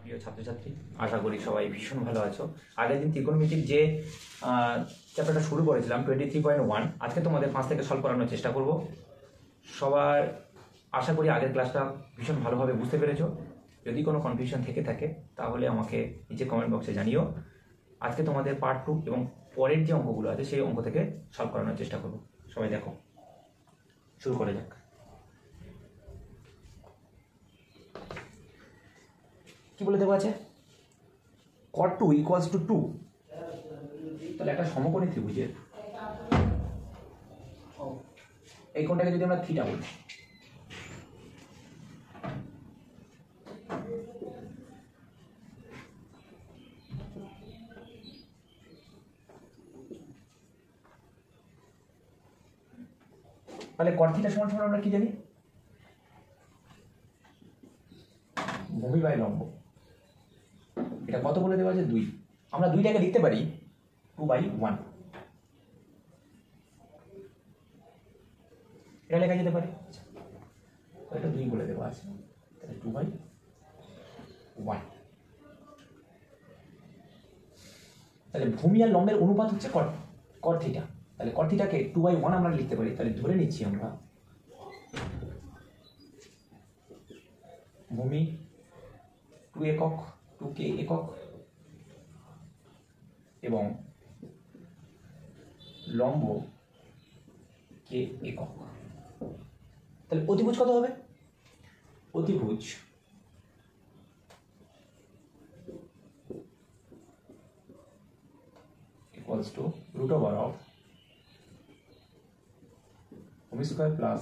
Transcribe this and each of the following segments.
প্রিয় ছাত্রছাত্রী, আশা করি সবাই ভীষণ ভালো আছো। আগের দিন ত্রিকোণমিতির যে চ্যাপ্টারটা শুরু করেছিলাম 23.1, আজকে তোমাদের 5 থেকে সলভ করানোর চেষ্টা করব। সবার আশা করি আগের ক্লাসটা ভীষণ ভালোভাবে বুঝতে পেরেছো। যদি কোনো কনফিউশন থেকে থাকে তাহলে আমাকে নিচে কমেন্ট বক্সে জানিও। আজকে তোমাদের পার্ট 2 এবং পরের যে অঙ্কগুলো আছে সেই অঙ্ক থেকে সলভ করানোর চেষ্টা করব। সবাই দেখো, শুরু করে যাক। কি বলে দেওয়া আছে? cot 2 equals to 2। তাহলে একটা সমকোণী ত্রিভুজের এই কোণটাকে যদি আমরা থিটা বলি, তাহলে cot থিটা সমান সমান আমরা কি জানি? ভূমি বাই লম্ব। এটা কত বলে দেওয়া আছে? 2। আমরা 2টাকে লিখতে পারি 2/1। এটা লেখা যেতে পারে, এটা 2 বলে দেওয়া আছে, তাহলে 2/1। তাহলে ভূমি আর লম্বের অনুপাত হচ্ছে cot থিটা। তাহলে cot থিটাকে 2/1 আমরা লিখতে পারি। তাহলে ধরে নিচ্ছি আমরা ভূমি 2 একক, 2k একক এবং লম্ব k একক। তাহলে অতিভুজ কত হবে? অতিভুজ equals to root over of ভূমি স্কয়ার প্লাস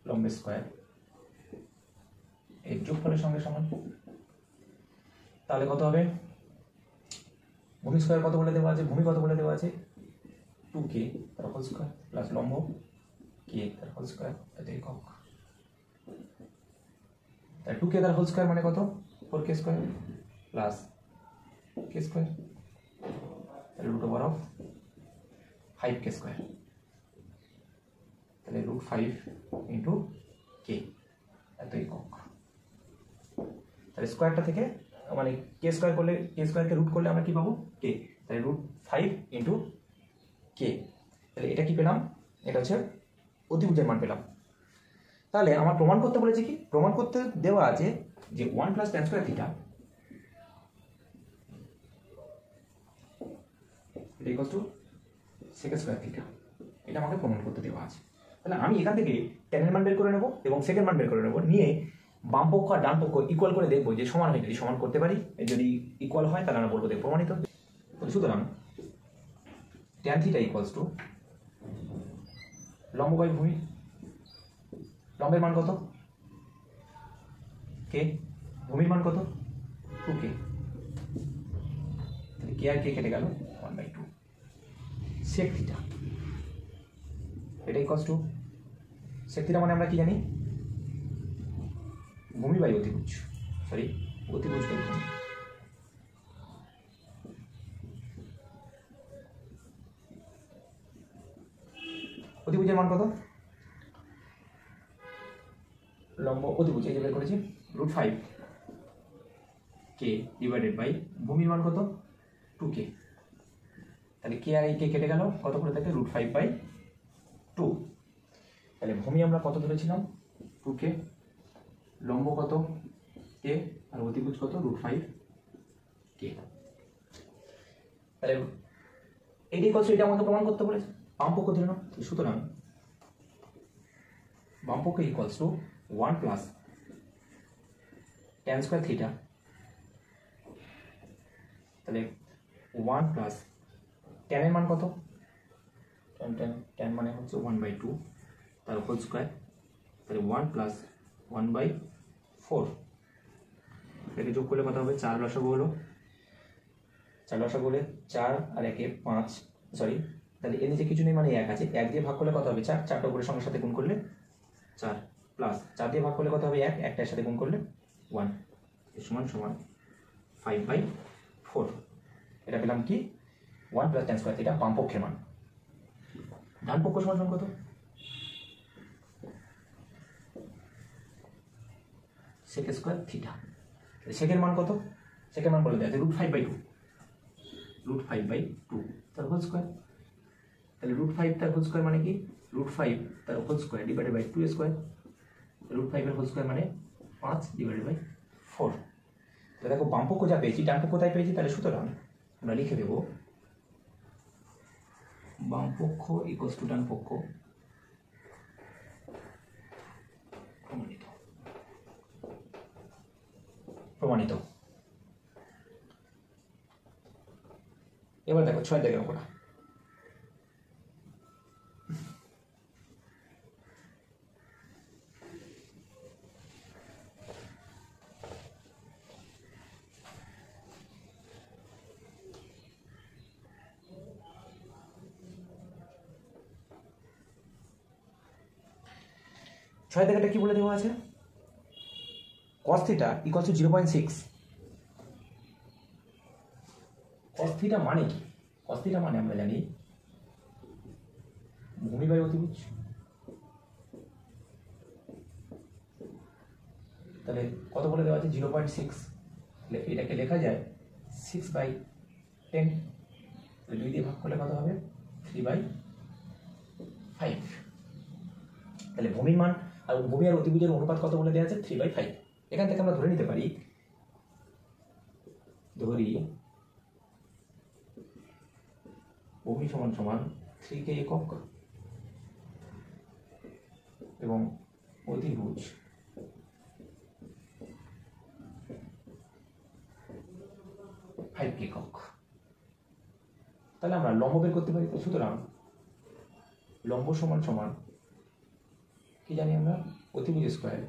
লম্ব স্কয়ার এর যোগফলের সঙ্গে সমান। তাহলে কত হবে? ভূমি স্কয়ার কত বলে দেওয়া আছে? ভূমি কত বলে দেওয়া আছে? 2k তার হোল স্কয়ার প্লাস লম্ব k তার হোল স্কয়ার এত একক। তাহলে 2k তার হোল স্কয়ার মানে কত? 4k square plus k square, তাহলে root over of 5k square. তাহলে √5 ইন্টু k এত একক। তাহলে স্কয়ারটা থেকে মানে কে স্কয়ার করলে, কে স্কয়ারকে রুট করলে আমরা কি পাবো? কে। তাহলে √5 ইন্টু কে। তাহলে এটা কি পেলাম? এটা হচ্ছে অতিভুজের মান পেলাম। তাহলে আমার প্রমাণ করতে বলেছে কি? প্রমাণ করতে দেওয়া আছে যে 1 + tan square theta equal to sec square theta. এটা আমাকে প্রমাণ করতে দেওয়া আছে। তাহলে আমি এখান থেকে tan এর মান বের করে নেব এবং sec এর মান বের করে নেব, নিয়ে বাম পক্ষ আর ডান পক্ষ ইকুয়াল করে দেখবো যে সমান হয়। যদি সমান করতে পারি, যদি ইকুয়াল হয় তাহলে আমরা বলবো যে প্রমাণিত। সুতরাং tan থিটা ইকুয়ালস টু লম্ব বাই ভূমি। লম্বের মান কত? কে। ভূমির মান কত? 2k। তাহলে কে আর কে কেটে গেল, 1/2 sec থিটা। এটা ইকুয়ালস টু sec থিটা মানে আমরা কি জানি? ভূমি বাই অতিভুজ, সরি অতিভুজ বাই ভূমি। অতিভুজের মান কত? লম্ব অতিভুজ এই যে বের করেছি √5 k ডিভাইডেড বাই ভূমির মান কত? 2k। তাহলে কে আর এই কে কেটে গেল, কত করে থাকে? √5/2। তাহলে ভূমি আমরা কত ধরেছিলাম? 2k, লম্ব কত? k, আর অতিভুজ কত? √5k। তাহলে এইটাই কত? এটা আমাকে প্রমাণ করতে বলেছে। বাম পক্ষ ধরে নাও। সুতরাং বাম পক্ষ equals to 1 + tan square theta. তাহলে 1 + tan এর মান কত? tan মানে হচ্ছে 1/2 তার হোল স্কয়ার। তাহলে 1 + 1/4। এটাকে যোগ করলে কত হবে? 4 লসাগু হলো। 4 লসাগু হলে 4 আর 1 5, সরি তাহলে এর নিচে কিছু নেই মানে 1 আছে। 1 দিয়ে ভাগ করলে কত হবে? 4। 4টা উপরের সঙ্গে সাথে গুণ করলে 4 প্লাস 4 দিয়ে ভাগ করলে কত হবে? 1। 1টার সাথে গুণ করলে 1 সমান সমান 5/4। এটা পেলাম কি? 1 + tan স্কয়ার থিটা বাম পক্ষের মান। ডান পক্ষ সমান কত? sec square theta. সেকেন্ড মান কত? সেকেন্ড মান বলে দেওয়া আছে √5/2, √5/2 তার হোল স্কোয়ার। তাহলে √5 তার হোল স্কোয়ার মানে কি? √5 তার whole square divided by 2 square. √5 এর হোল স্কোয়ার মানে 5 ডিভাইডেড বাই 4। তো দেখো বাম পক্ষ যা পেয়েছি ডান পক্ষ কোথায় পেয়েছি, তাহলে সুতরাং আমরা লিখে দেব বাম পক্ষ ইকুয়ালস টু ডান পক্ষ প্রমাণিত। প্রমাণিত। এবার দেখো 6 দাগের অঙ্কটা। ছয় দাগেরটা কি বলে দেওয়া আছে? cos theta equals to 0.6। cos theta মানে কি? cos থিটা মানে আমরা জানি ভূমি বাই অতিভুজ। তাহলে কত বলে দেওয়া আছে? 0.6। তাহলে এটাকে লেখা যায় 6/10। 2 দিয়ে ভাগ করলে কত হবে? 3/5। তাহলে ভূমির মান আর ভূমি আর অতিভুজের অনুপাত কত বলে দেওয়া আছে? 3/5। এখান থেকে আমরা ধরে নিতে পারি, ধরি ভূমি সমান সমান 3 একক এবং অতিভুজ 5 একক। তাহলে আমরা লম্ব বের করতে পারি। সুতরাং লম্ব সমান সমান কি জানি আমরা? অতিভুজ স্কোয়ার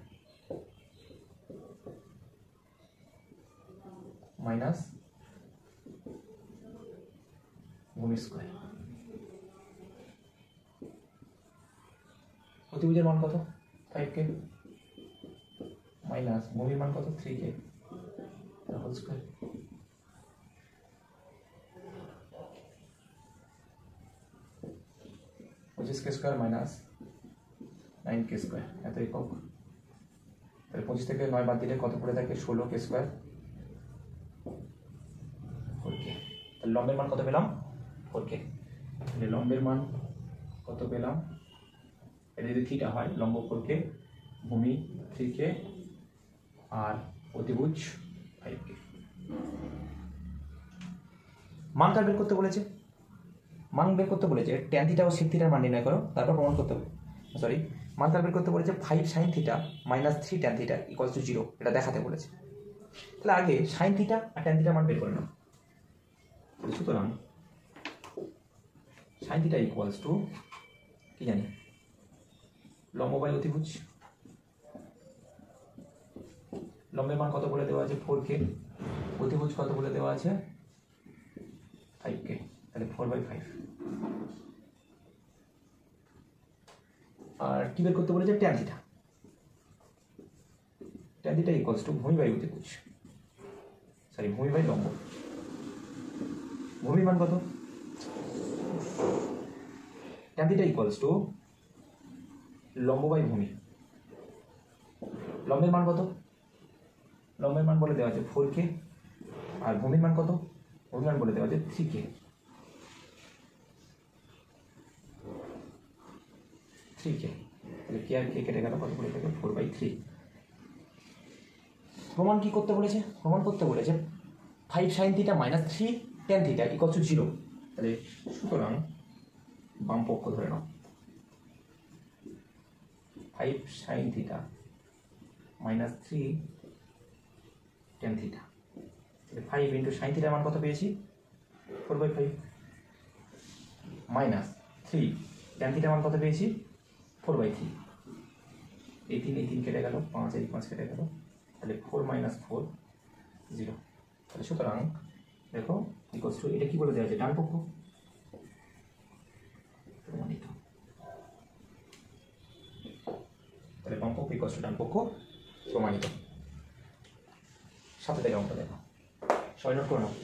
মাইনাস ভূমি স্কোয়ার। অতিভুজের মান কত? 5k মাইনাস ভূমির মান কত? 3k whole square. k square minus 9k square এত একক। তাহলে 25 থেকে 9 বাদ দিলে কত পড়ে থাকে? 16k square 4k। তাহলে লম্বের মান কত পেলাম? 4k। তাহলে লম্বের মান কত পেলাম? এটা যদি থিটা হয়, লম্ব 4k, ভূমি 3k আর অতিভুজ 5k। মান কার বের করতে বলেছে? মান বের করতে বলেছে ট্যান থিটা ও সেক থিটার মান নির্ণয় করো, তারপর প্রমাণ করতে হবে। সরি, মান কার বের করতে বলেছে 5 sin theta minus 3 tan theta equals to 0, এটা দেখাতে বলেছে। তাহলে আগে sin থিটা আর ট্যান থিটার মান বের করে নাও। সুতরাং sin থিটা ইকুয়ালস টু কি জানি? লম্ব বাই অতিভুজ। লম্বের মান কত বলে দেওয়া আছে? 4k। অতিভুজ কত বলে দেওয়া আছে? 5k। তাহলে 4/5। আর কি বের করতে বলেছে? Tan theta. Tan theta equals to ভূমি বাই অতিভুজ, সরি ভূমি বাই লম্ব। ভূমির মান কত? ট্যান থিটা ইকুয়ালস টু লম্ব বাই ভূমি। লম্বের মান কত? লম্বের মান বলে দেওয়া আছে 4k আর ভূমির মান কত? ভূমির মান বলে দেওয়া আছে 3k। 3k। তাহলে কে আর কে কেটে গেল, কত পড়ে থাকে? 4/3। প্রমাণ কি করতে বলেছে? প্রমাণ করতে বলেছে 5 sin theta minus 3 tan theta equal to 0। তাহলে সুতরাং বাম পক্ষ ধরে নাও 5 sin theta minus 3 tan theta. তাহলে 5 ইন্টু sin থিটার মান কত পেয়েছি? 4/5 মাইনাস 3 tan থিটার মান কত পেয়েছি? 4/3। এই 3 কেটে গেল, 5 এই 5 কেটে গেল, তাহলে 4 মাইনাস 4 0। তাহলে সুতরাং দেখো ইকুয়ালস টু, এটা কি বলে দেওয়া আছে? ডান পক্ষ প্রমাণিত। তাহলে বাম পক্ষ ইকুয়ালস টু ডান পক্ষ প্রমাণিত। সাথে থেকে অঙ্কটা দেখো, সবাই নোট করে নাও।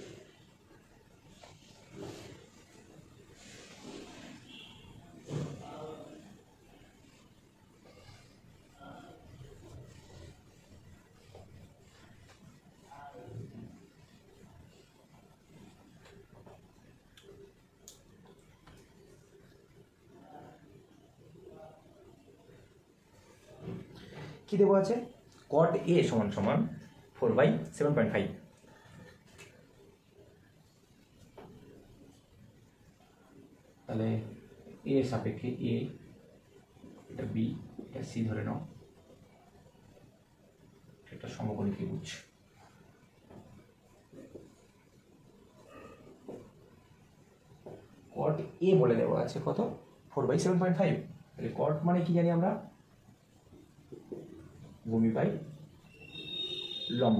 কি দেওয়া আছে কট এ সমান সমান 4/7.5। তাহলে এ সাপেক্ষে এ, এটা বি, এটা সি ধরে নাও, এটা সমকোণী ত্রিভুজ। কট এ বলে দেওয়া আছে কত 4/7.5। তাহলে কট মানে কি জানি আমরা ভূমি বাই লম্ব।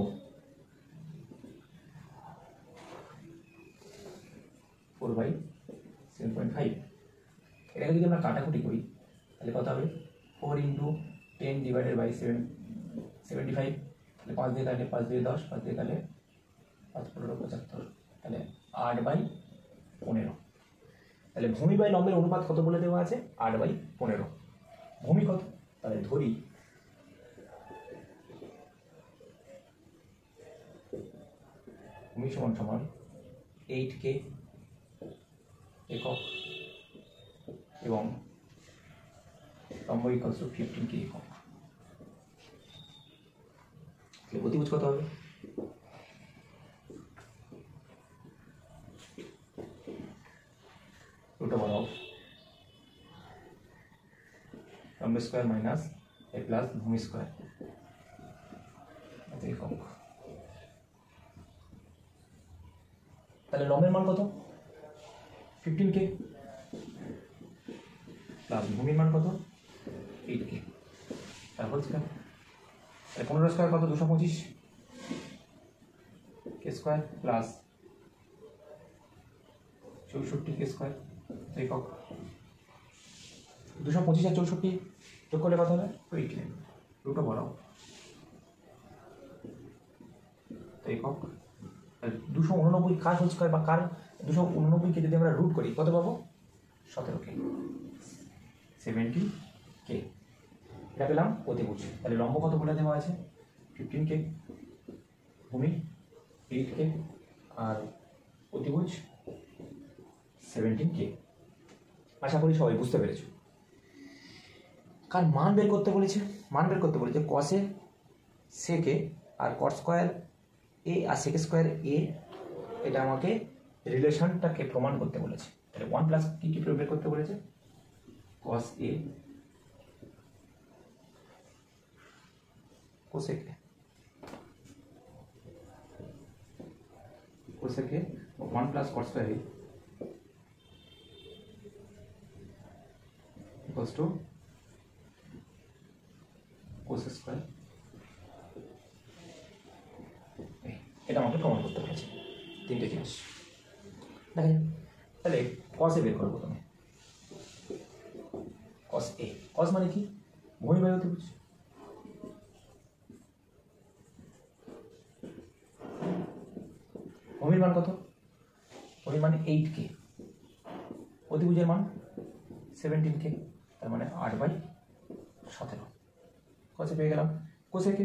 4/7.5। এটাকে যদি আমরা কাটাকুটি করি তাহলে কত হবে 4 × 10 / 7/75। তাহলে 5 দিয়ে কাটলে 5 দিয়ে 10, 5 দিয়ে কাটলে 5 15 75, তাহলে 8/15। তাহলে ভূমি বাই লম্বের অনুপাত কত বলে দেওয়া আছে 8/15। ভূমি কত, তাহলে ধরি ভূমি সমান সমান 8K একক এবং লম্ব = 15K একক। অতিভুজ কত হবে √ of লম্ব স্কয়ার মাইনাস এ প্লাস ভূমি স্কয়ার একক। তাহলে লম্বের মান কত 15K প্লাস ভূমির মান কত 8K, তারপর 15 স্কয়ার কত 225 K square plus 64 K square একক। 225 আর 64 যোগ করলে কত হবে 18 √ of একক। 289 কার হোল স্কয়ার বা কার 289 কে যদি আমরা রুট করি কত পাবো 17K 70K। এটা পেলাম অতিভুজ। তাহলে লম্ব কত বলে দেওয়া আছে 15K, ভূমি 8K আর অতিভুজ 17K। আশা করি সবাই বুঝতে পেরেছো। কার মান বের করতে বলেছে, মান বের করতে বলেছে কসে সেকে আর কট স্কয়ার এ আর সেক স্কয়ার এ, এটা আমাকে রিলেশনটাকে প্রমাণ করতে বলেছে। তাহলে 1 প্লাস কি কি বের করতে বলেছে cos a cosec a 1 plus cos square a equals to cos square। এটা আমাকে প্রমাণ করতে বলেছে তিনটে জিনিস। দেখেন তাহলে cos a বের করবো প্রথমে। cos a, cos মানে কি ভূমি বাই অতিভুজ। ভূমির মান কত, ভূমির মান 8K, অতিভুজের মান 17K, তার মানে 8/17। কসে পেয়ে গেলাম। কোসেকে,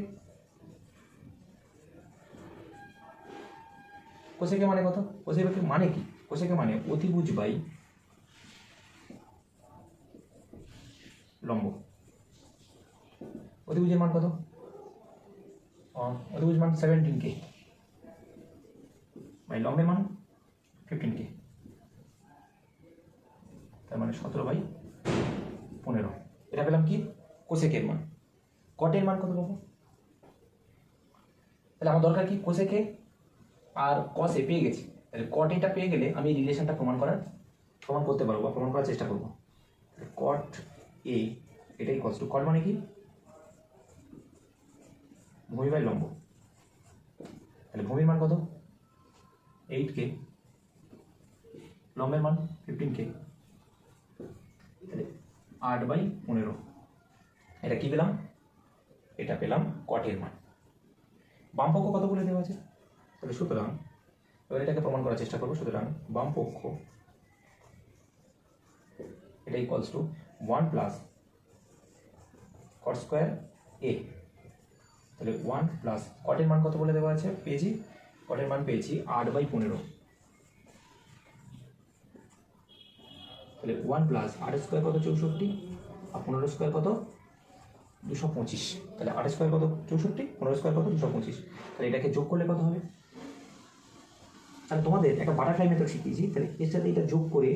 কোসেকে মানে কত, কোসেকে মানে কি, কোসেকে মানে অতিভুজ বাই লম্ব। অতিভুজের মান কত, অতিভুজ মান 17K বাই লম্বের মান 15K, তার মানে 17/15। এটা পেলাম কি কোসেকের মান। কটের মান কত পাবো, তাহলে আমার দরকার কি কোসেকে আর কসে পেয়ে গেছি, তাহলে কট এটা পেয়ে গেলে আমি রিলেশনটা প্রমাণ করতে পারবো বা প্রমাণ করার চেষ্টা করবো। কট এ এটাই কস টু, কট মানে কি ভূমি বাই লম্ব। তাহলে ভূমির মান কত 8K, লম্বের মান 15K, তাহলে 8/15। এটা কি পেলাম, এটা পেলাম কটের মান। বাম পক্ষ কত বলে দেওয়া আছে, তাহলে সুতরাং এবার এটাকে প্রমাণ করার চেষ্টা করবো। সুতরাং বাম পক্ষ এটা equals to 1 plus cot square A. তাহলে 1 প্লাস কটের মান কত বলে দেওয়া আছে পেয়েছি, কটের মান পেয়েছি 8/15। তাহলে 1 প্লাস 8 স্কয়ার কত 64 আর 15 স্কয়ার কত 225, তাহলে 8 স্কোয়ার কত 64, 15 স্কোয়ার কত 225, তাহলে এটাকে যোগ করলে কত হবে? তাহলে তোমাদের একটা বাটারফ্লাই মেথড শিখিয়েছি, তাহলে এর সাথে এটা যোগ করে,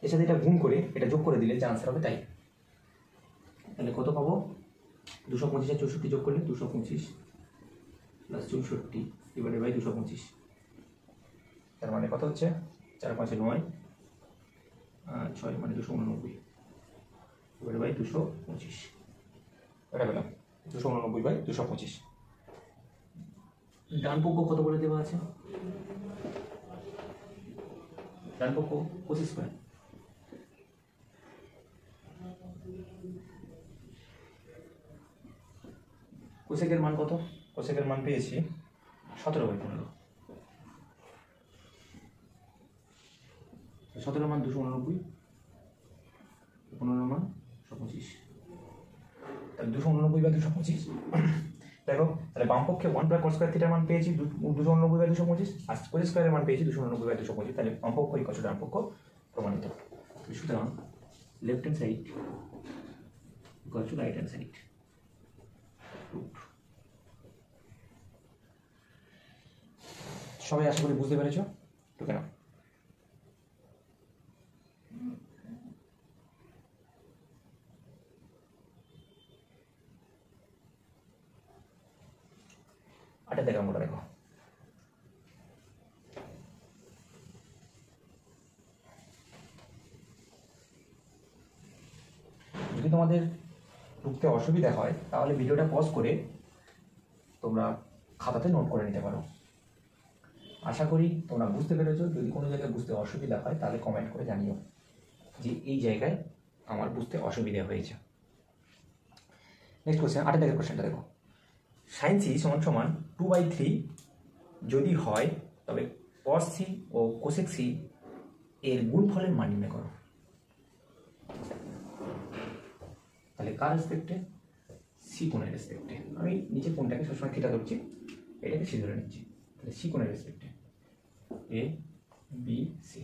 এর সাথে এটা গুণ করে, এটা যোগ করে দিলে যে আনসার হবে তাই। তাহলে কত পাবো? 225 আর 64 যোগ করলে 225 প্লাস 64 ডিভাইডেড বাই 225, তার মানে কত হচ্ছে? 4 5 9 6 মানে 289 ডিভাইডেড বাই 225, এটা পেলাম 289 বাই 225। ডান পক্ষ কত বলে দেওয়া আছে? ডান পক্ষ cos স্কয়ার, কোসেকের মান কত? কোসেকের মান পেয়েছি 17/15, 17 মান 289, 15 মান 125, তাহলে 289 বা 225। দেখো তাহলে বাম পক্ষে 1 প্লাস cos স্কয়ার থিটার মান পেয়েছি 289 বাই 225, আর cos স্কয়ারের মান পেয়েছি 289 বাই 225, তাহলে বাম পক্ষ ইকুয়াল টু ডান পক্ষ প্রমাণিত। সুতরাং left hand side equal to right hand side. সবাই আশা করি বুঝতে পেরেছো? ঠিক না? আটা দেখো মোটা দেখো, যদি তোমাদের ঢুকতে অসুবিধা হয় তাহলে ভিডিওটা পজ করে তোমরা খাতাতে নোট করে নিতে পারো। আশা করি তোমরা বুঝতে পেরেছো। যদি কোনো জায়গায় বুঝতে অসুবিধা হয় তাহলে কমেন্ট করে জানিও যে এই জায়গায় আমার বুঝতে অসুবিধা হয়েছে। নেক্সট কোশ্চেন, 8 দাগের কোশ্চেনটা দেখো। sin c সমান সমান 2/3 যদি হয় তবে cos c ও cosec c এর গুণফলের মান নির্ণয় করো। তাহলে কার রেসপেক্টে? সি কোণের রেসপেক্টে। আমি নিচে কোণটাকে সবসময় থিটা ধরছি, এটাকে সি ধরে নিচ্ছি। তাহলে সি কোণের রেসপেক্টে A B C.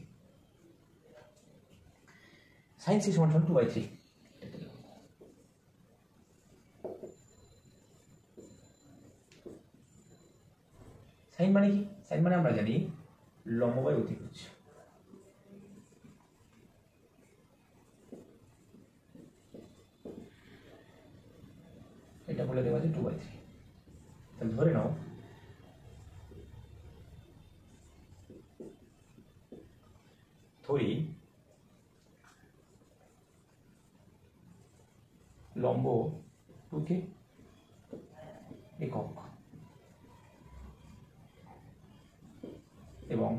sin c সমান সমান 2/3। সাইন মানে কি? সাইন মানে আমরা জানি লম্ব বাই অতিভুজ। এটা বলে দেওয়া আছে 2/3। তাহলে ধরে নাও ধরি লম্ব 2 একক এবং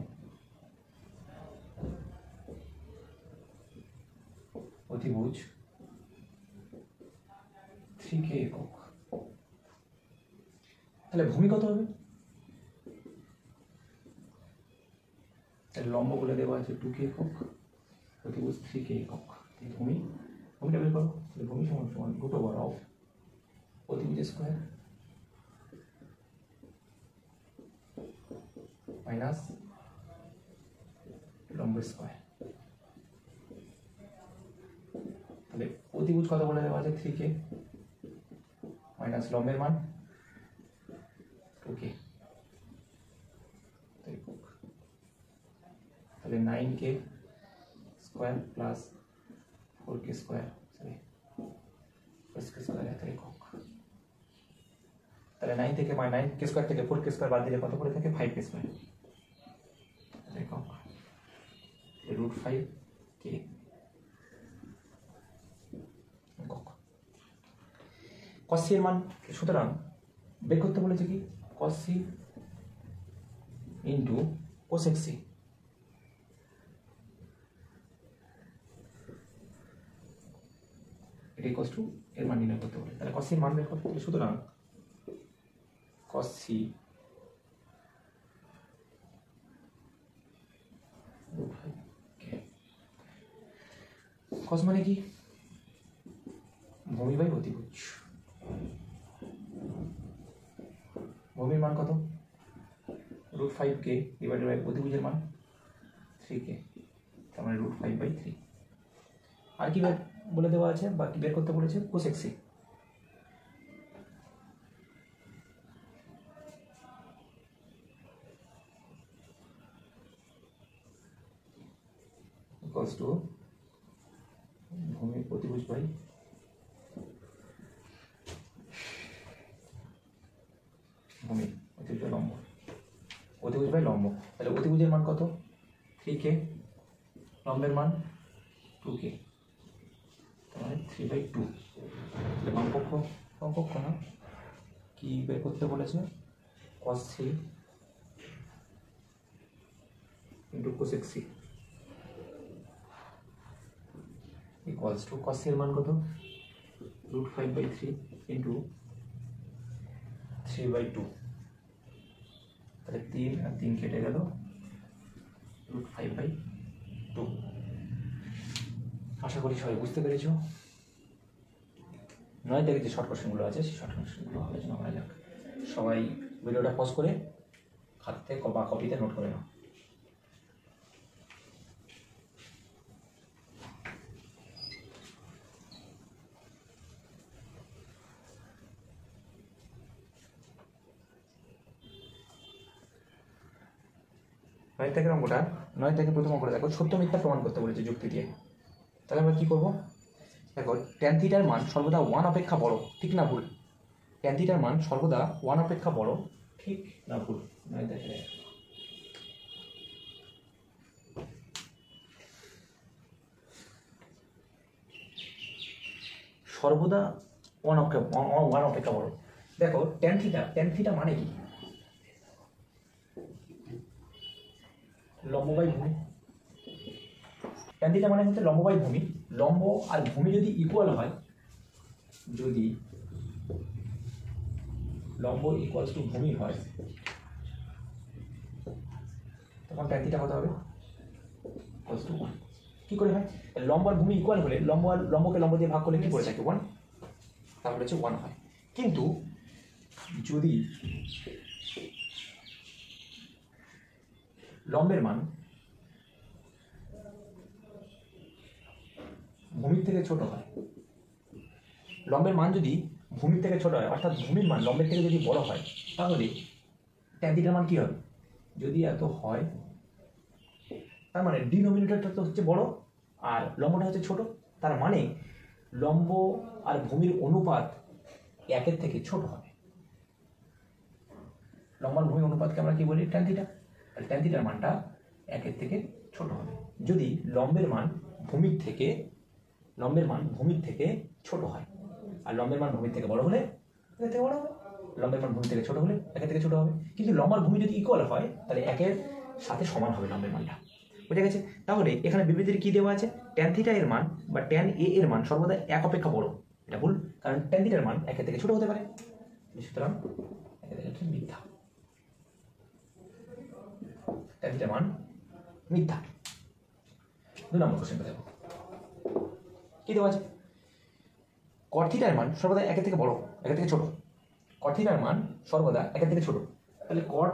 অতিভুজ 3 একক। তাহলে ভূমি কত হবে? তাহলে লম্ব বলে দেওয়া আছে 2 একক, অতিভুজ 3 একক। ভূমিটা বের করো। তাহলে ভূমি সমান সমান √অফ অতিভুজ স্কয়ার মাইনাস লম্ব স্কয়ার। তাহলে অতিভুজ কত বলে দেওয়া আছে 3 মাইনাস লম্বের মান 2 তাহলে 9 square plus 4 square, sorry 4 square এত একক। তাহলে 9 থেকে 9 স্কয়ার থেকে 4 স্কয়ার বাদ দিলে কত করে থাকে? 5 স্কয়ার একক। √5 একক। cos c এর মান সুতরাং বের করতে বলেছে কি? cos c into cosec c। এটা ইকুয়াল টু এর মান নির্ণয় করতে বলে। তাহলে cos c এর মান বের করতে হবে। সুতরাং cos c cos মানে কি? ভূমি বাই অতিভুজ। ভূমির মান কত? √5 ডিভাইডেড বাই অতিভুজের মান 3 তার মানে √5/3। আর কি বলে দেওয়া আছে বা কি বের করতে বলেছে, কোসেক সি। ইকুয়ালস টু ভূমি অতিভুজ বাই ভূমি অতিভুজ বাই লম্ব, অতিভুজ বাই লম্ব। তাহলে অতিভুজের মান কত, 3k, লম্বের মান 2k, তাহলে 3/2। কমপক্ষ না কি বের করতে বলেছে, cos 3 into cosec c equals to cos এর মান কত, √5/3 ইন্টু 3/2। তাহলে 3 আর 3 কেটে গেল, √5/2। আশা করি সবাই বুঝতে পেরেছ। 9 থেকে যে শর্ট কোশ্চেনগুলো আছে সেই শর্ট কোশ্চেনগুলো আলোচনা করা যাক। সবাই ভিডিওটা পজ করে খাতাতে বা কপিতে নোট করে নাও। নয় থেকে প্রথম অঙ্কটা দেখো, সত্য মিথ্যা প্রমাণ করতে বলেছে যুক্তি দিয়ে। তাহলে আমরা কি করব, দেখো tan থিটার মান সর্বদা 1 অপেক্ষা বড়, ঠিক না ভুল? tan থিটার মান সর্বদা 1 অপেক্ষা বড়, ঠিক না ভুল? নয় দেখে সর্বদা 1 অপেক্ষা বড়। দেখো tan থিটা মানে কি, লম্ব বাই ভূমি। tan থিটা মানে হচ্ছে লম্ব বাই ভূমি। লম্ব আর ভূমি যদি ইকুয়াল হয়, যদি লম্ব ইকুয়ালস টু ভূমি হয়, তখন tan থিটা কত হবে, ইকুয়ালস টু 1। কি করে হয়, লম্ব আর ভূমি ইকুয়াল হলে লম্বকে লম্ব দিয়ে ভাগ করলে কি করে থাকে, 1, তাহলে হচ্ছে 1 হয়। কিন্তু যদি লম্বের মান ভূমির থেকে ছোট হয়, লম্বের মান যদি ভূমির থেকে ছোট হয়, অর্থাৎ ভূমির মান লম্বের থেকে যদি বড় হয়, তাহলে tan থিটার মান কি হবে, যদি এত হয়, তার মানে ডিনোমিনেটরটা তো হচ্ছে বড় আর লম্বটা হচ্ছে ছোট, তার মানে লম্ব আর ভূমির অনুপাত 1 থেকে ছোট হবে। লম্ব আর ভূমির অনুপাতকে আমরা কি বলি, tan থিটা। আর tan থিটার মানটা 1 থেকে ছোট হবে যদি লম্বের মান ভূমির থেকে ছোট হয়, আর লম্বের মান ভূমির থেকে বড় হলে এর থেকে বড় হবে, লম্বের মান ভূমি থেকে ছোট হলে 1 থেকে ছোট হবে। কিন্তু লম্ব আর ভূমি যদি ইকুয়াল হয়, তাহলে 1 সাথে সমান হবে লম্বের মানটা। বুঝে গেছে? তাহলে এখানে বিবৃতির কি দেওয়া আছে, tan থিটা এর মান বা tan a এর মান সর্বদা 1 অপেক্ষা বড়। এটা ভুল, কারণ tan থিটার মান 1 থেকে ছোট হতে পারে, সুতরাং এটা মিথ্যা। tan থিটার মান মিথ্যা। 2 নম্বর কোশ্চেনটা দেখো, কি দেওয়া আছে, cot থিটার মান সর্বদা 1 থেকে বড়, 1 থেকে ছোট। cot থিটার মান সর্বদা 1 থেকে ছোট, তাহলে cot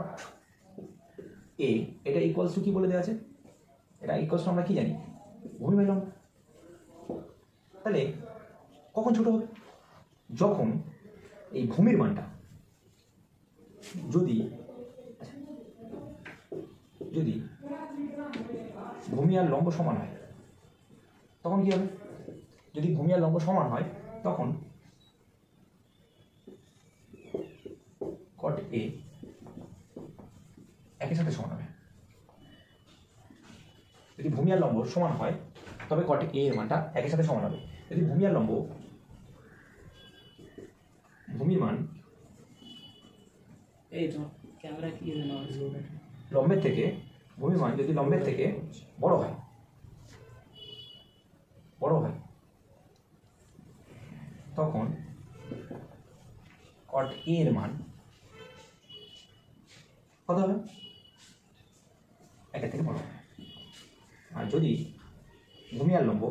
a এটা ইকুয়ালস টু কি বলে দেওয়া আছে, এটা ইকুয়ালস টু আমরা কি জানি, ভূমি বাই লম্ব। তাহলে কখন ছোট হবে, যখন এই ভূমির মানটা যদি ভূমি আর লম্ব সমান হয়, তখন কি হবে, যদি ভূমি আর লম্ব সমান হয়, তখন cot a একই সাথে সমান হবে। যদি ভূমি আর লম্ব সমান হয়, তবে cot a এর মানটা একই সাথে সমান হবে। যদি ভূমি আর লম্ব, ভূমির মান এই তো ক্যামেরা কি যেন লম্বের থেকে, ভূমির মান যদি লম্বের থেকে বড় হয়, তখন cot a এর মান কত হবে, 1 থেকে বড় হবে। আর যদি ভূমি আর লম্ব,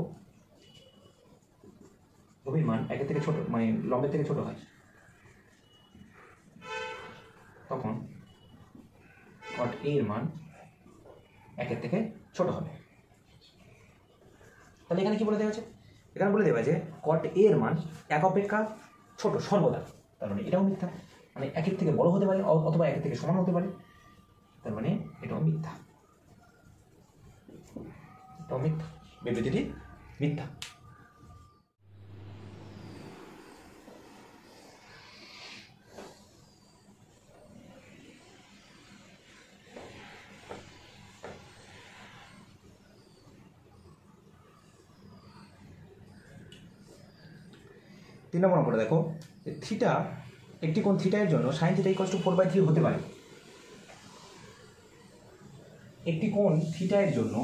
ভূমির মান 1 থেকে ছোট, মানে লম্বের থেকে ছোট হয়, তখন cot a এর মান 1 থেকে ছোট হবে। তাহলে এখানে কি বলে দেওয়া আছে, এখানে বলে দেওয়া যে কট এ এর মান এক অপেক্ষা ছোট সর্বদা, তার মানে এটাও মিথ্যা, মানে একের থেকে বড় হতে পারে অথবা একের থেকে সমান হতে পারে, তার মানে এটাও মিথ্যা, এটাও মিথ্যা, বিবৃতিটি মিথ্যা। তিন নম্বর করে দেখো থিটা, একটি কোণ থিটা এর জন্য সাইন থিটা ইকুয়ালস টু 4/3 হতে পারে। একটি কোণ থিটা এর জন্য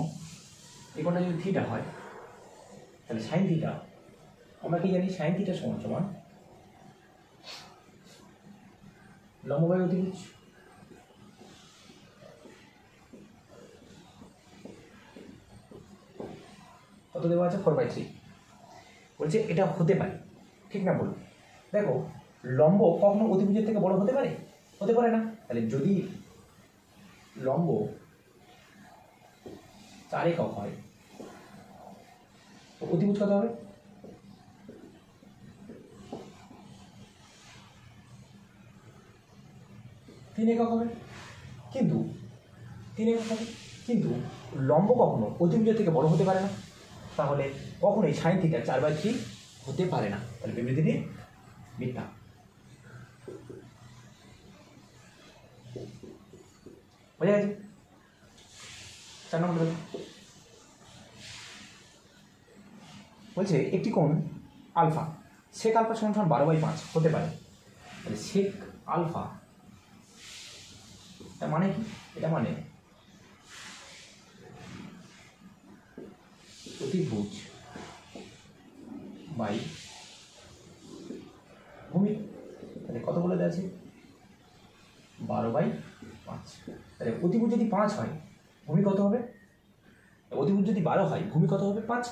এই কোণটা যদি থিটা হয় তাহলে সাইন থিটা, আমরা কি জানি সাইন থিটা সমান সমান লম্ব বাই অতিভুজ। কত দেওয়া আছে? 4/3। বলছে এটা হতে পারে, ঠিক না বলুন? দেখো লম্ব কখনো অতিভুজের থেকে বড় হতে পারে? হতে পারে না। তাহলে যদি লম্ব 4 একক হয় তো অতিভুজ কত হবে? 3 একক হবে। কিন্তু 3 একক হবে, কিন্তু লম্ব কখনো অতিভুজের থেকে বড় হতে পারে না, তাহলে কখনোই সাইন থিটা 4/3 হতে পারে না। তাহলে বিবৃতিটি মিথ্যা। বোঝা গেছে? 4 নম্বর বলছে একটি কোণ আলফা, সেক আলফা সমান সমান 12/5 হতে পারে। তাহলে সেক আলফা এটা মানে কি? এটা মানে অতিভুজ বাই ভূমি। তাহলে কত বলে দেওয়া আছে? 12/5। তাহলে অতিভুজ যদি 5 হয় ভূমি কত হবে? অতিভুজ যদি 12 হয় ভূমি কত হবে? 5।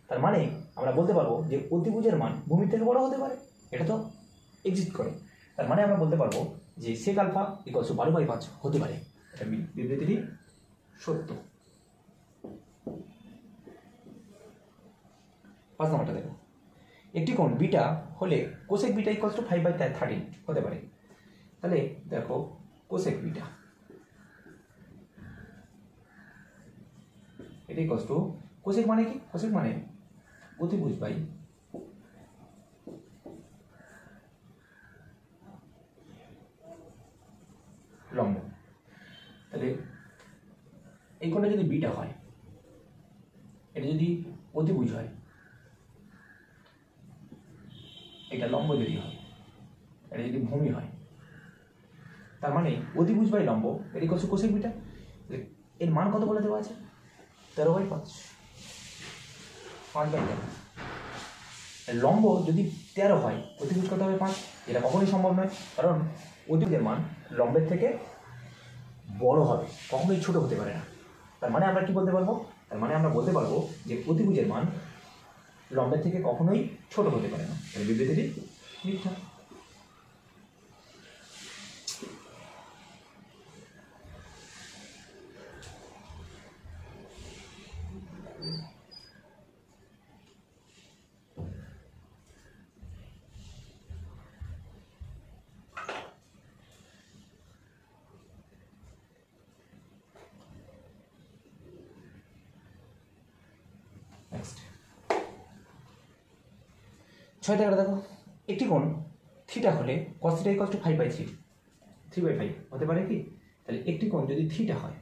তার মানে আমরা বলতে পারবো যে অতিভুজের মান ভূমির থেকে বড় হতে পারে, এটা তো এক্সিস্ট করে। তার মানে আমরা বলতে পারবো যে সেক আলফা ইকুয়ালস টু 12/5 হতে পারে। এটা বিবৃতিটি সত্য। 5 নম্বরটা দেখো, একটি কোণ বিটা হলে কোসেক বিটা ইকুয়ালস টু 5/13 হতে পারে। তাহলে দেখো কোসেক বিটা এটা ইকুয়ালস টু, কোসেক মানে কি? কোসেক মানে অতিভুজ বাই লম্ব। তাহলে এই কোণটা যদি বিটা হয়, এটা যদি অতিভুজ হয়, এটা লম্ব যদি হয়, এটা যদি ভূমি হয়, তার মানে অতিভুজ বাই লম্ব এটা ইকুয়ালস টু কোসেক বিটা। এর মান কত বলে দেওয়া আছে? 13/5, 5/13। লম্ব যদি 13 হয় অতিভুজ কত হবে? 5। এটা কখনোই সম্ভব নয়, কারণ অতিভুজের মান লম্বের থেকে বড় হবে, কখনোই ছোট হতে পারে না। তার মানে আমরা কি বলতে পারবো? তার মানে আমরা বলতে পারবো যে অতিভুজের মান লম্বের থেকে কখনোই ছোট হতে পারে না। তাহলে বিবৃতিটি মিথ্যা। নেক্সট 6 টাকাটা দেখো, একটি কোণ থিটা হলে cos থিটা ইকুয়ালস টু 5/3, 3/5 হতে পারে কি? তাহলে একটি কোণ যদি থিটা হয়,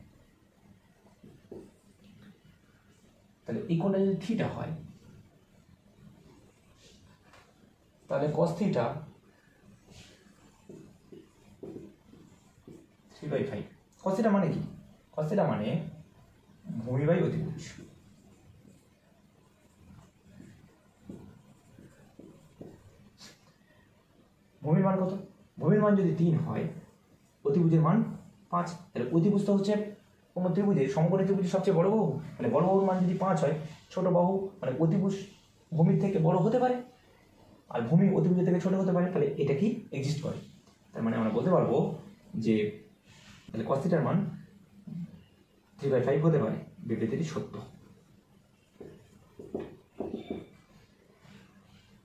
তাহলে এই কোণটা যদি থিটা হয় তাহলে cos থিটা 3/5। cos থিটা মানে কি? cos থিটা মানে ভূমি বাই অতিভুজ। ভূমির মান কত? ভূমির মান যদি 3 হয় অতিভুজের মান 5। তাহলে অতিভুজ তো হচ্ছে কোনো ত্রিভুজের সমকোণী ত্রিভুজের সবচেয়ে বড় বাহু। মানে বড় বাহুর মান যদি 5 হয়, ছোট বাহু মানে অতিভুজ ভূমির থেকে বড় হতে পারে আর ভূমি অতিভুজের থেকে ছোট হতে পারে। তাহলে এটা কি এক্সিস্ট করে? তার মানে আমরা বলতে পারবো যে তাহলে cos থিটার মান 3/5 হতে পারে। বিবৃতিটি সত্য।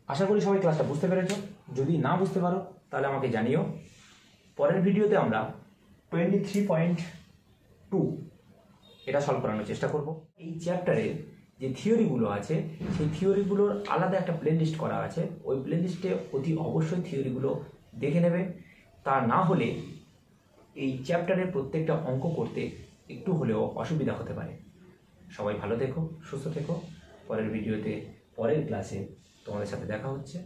আশা করি সবাই ক্লাসটা বুঝতে পেরেছো। যদি না বুঝতে পারো তাহলে আমাকে জানিও। পরের ভিডিওতে আমরা 23.2 এটা সলভ করানোর চেষ্টা করব। এই চ্যাপ্টারে যে থিওরিগুলো আছে সেই থিওরিগুলোর আলাদা একটা প্লেলিস্ট করা আছে। ওই প্লেলিস্টে অতি অবশ্যই থিওরিগুলো দেখে নেবে। তা না হলে এই চ্যাপ্টারের প্রত্যেকটা অঙ্ক করতে একটু হলেও অসুবিধা হতে পারে। সবাই ভালো থেকো, সুস্থ থেকো। পরের ভিডিওতে পরের ক্লাসে তোমাদের সাথে দেখা হচ্ছে।